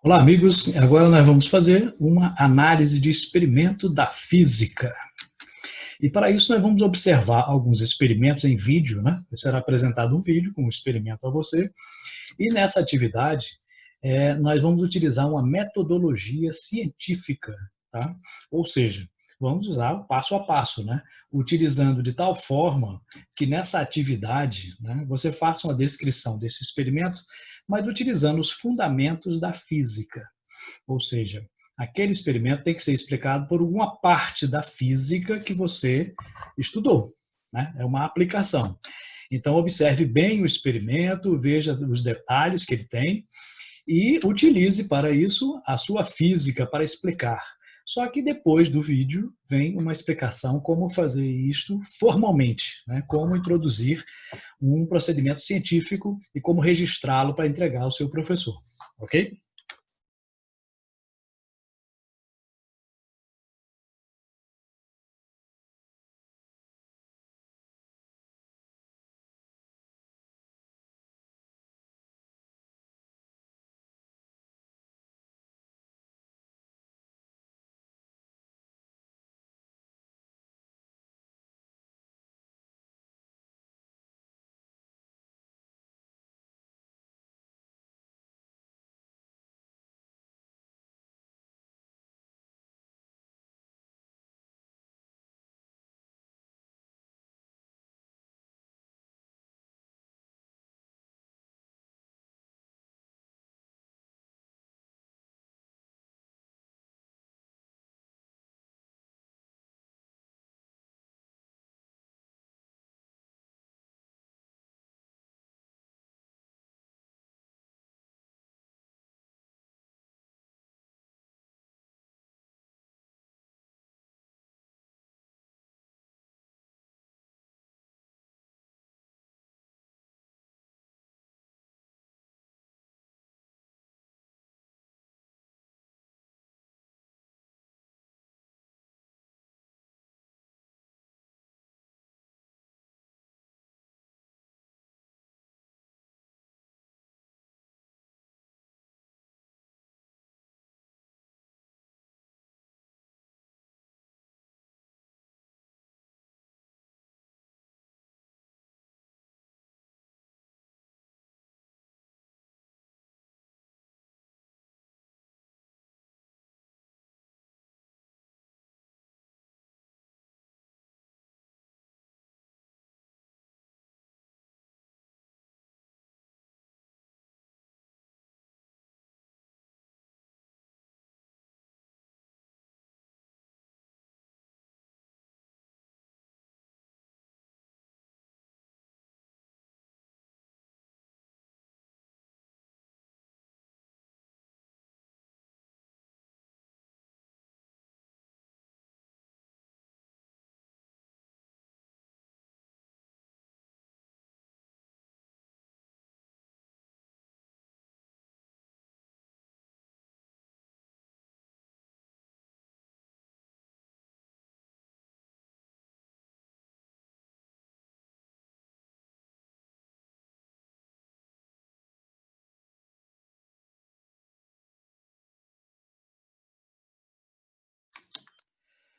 Olá, amigos. Agora nós vamos fazer uma análise de experimento da física. E para isso nós vamos observar alguns experimentos em vídeo, né? Será apresentado um vídeo com um experimento a você. E nessa atividade, nós vamos utilizar uma metodologia científica, tá? Ou seja, vamos usar o passo a passo, né? Utilizando de tal forma que nessa atividade, né, você faça uma descrição desse experimento, mas utilizando os fundamentos da física. Ou seja, aquele experimento tem que ser explicado por uma parte da física que você estudou, né? É uma aplicação. Então, observe bem o experimento, veja os detalhes que ele tem e utilize para isso a sua física para explicar. Só que depois do vídeo vem uma explicação como fazer isto formalmente, né? Como introduzir um procedimento científico e como registrá-lo para entregar ao seu professor, ok?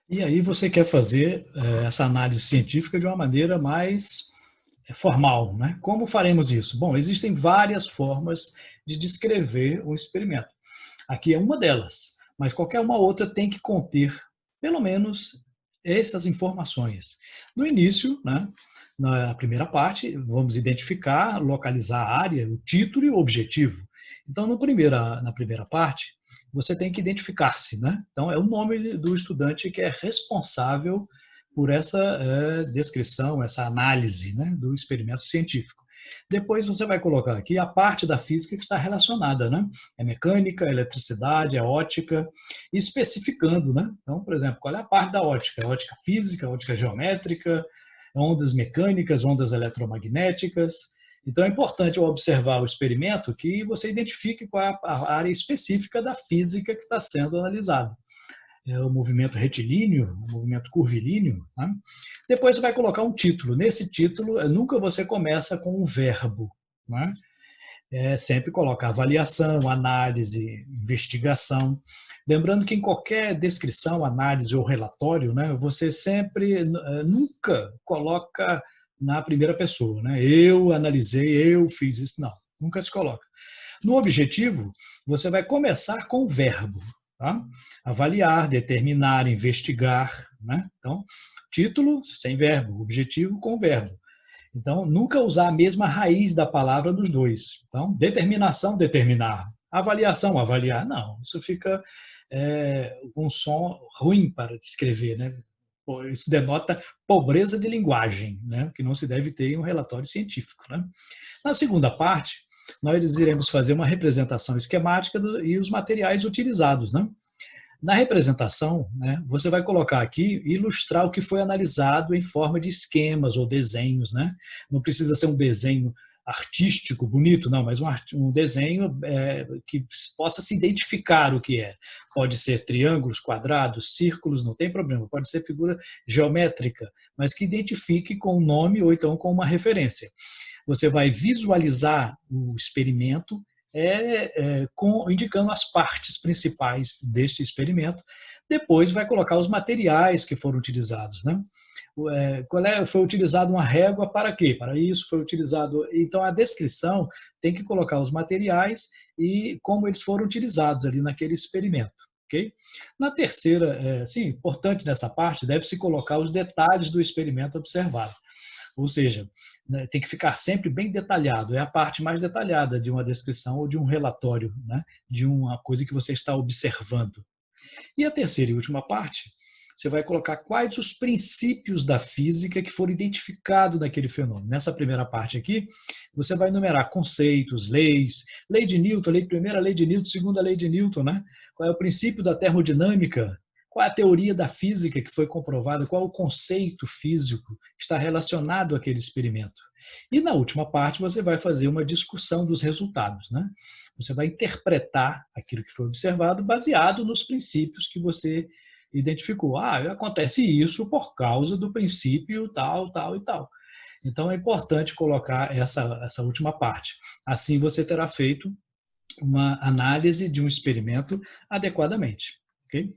E aí você quer fazer essa análise científica de uma maneira mais formal, né? Como faremos isso? Bom, existem várias formas de descrever o experimento. Aqui é uma delas, mas qualquer uma outra tem que conter, pelo menos, essas informações. No início, né, na primeira parte, vamos identificar, localizar a área, o título e o objetivo. Então, na primeira parte, você tem que identificar-se, né? Então, é o nome do estudante que é responsável por essa descrição, essa análise, né, do experimento científico. Depois você vai colocar aqui a parte da física que está relacionada, né? É mecânica, é eletricidade, é ótica, especificando, né? Então, por exemplo, qual é a parte da ótica? É ótica física, ótica geométrica, ondas mecânicas, ondas eletromagnéticas. Então, é importante ao observar o experimento que você identifique qual é a área específica da física que está sendo analisada. É o movimento retilíneo, o movimento curvilíneo. Né? Depois você vai colocar um título. Nesse título, nunca você começa com um verbo. Né? sempre coloca avaliação, análise, investigação. Lembrando que em qualquer descrição, análise ou relatório, né, você sempre, nunca coloca na primeira pessoa, né? Eu analisei, eu fiz isso. Não, nunca se coloca. No objetivo, você vai começar com o verbo, tá? Avaliar, determinar, investigar, né? Então, título sem verbo, objetivo com verbo. Então, nunca usar a mesma raiz da palavra nos dois. Então, determinação, determinar. Avaliação, avaliar. Não, isso fica um som ruim para descrever, né? Isso denota pobreza de linguagem, né? Que não se deve ter em um relatório científico, né? Na segunda parte, nós iremos fazer uma representação esquemática e os materiais utilizados, né? Na representação, né, você vai colocar aqui, ilustrar o que foi analisado em forma de esquemas ou desenhos, né? Não precisa ser um desenho artístico, bonito, não, mas um desenho que possa se identificar o que é. Pode ser triângulos, quadrados, círculos, não tem problema. Pode ser figura geométrica, mas que identifique com o nome ou então com uma referência. Você vai visualizar o experimento indicando as partes principais deste experimento. Depois vai colocar os materiais que foram utilizados, né? Foi utilizado uma régua para quê? Para isso foi utilizado. Então a descrição tem que colocar os materiais e como eles foram utilizados ali naquele experimento. Okay? Na terceira, sim, importante nessa parte, deve-se colocar os detalhes do experimento observado. Ou seja, né, tem que ficar sempre bem detalhado. É a parte mais detalhada de uma descrição ou de um relatório, né, de uma coisa que você está observando. E a terceira e última parte, você vai colocar quais os princípios da física que foram identificados naquele fenômeno. Nessa primeira parte aqui, você vai enumerar conceitos, leis, lei de Newton, primeira lei de Newton, segunda lei de Newton, né? Qual é o princípio da termodinâmica, qual é a teoria da física que foi comprovada, qual é o conceito físico que está relacionado àquele experimento. E na última parte você vai fazer uma discussão dos resultados, né? Você vai interpretar aquilo que foi observado baseado nos princípios que você identificou. Acontece isso por causa do princípio tal, tal e tal. Então é importante colocar essa última parte. Assim você terá feito uma análise de um experimento adequadamente. Ok?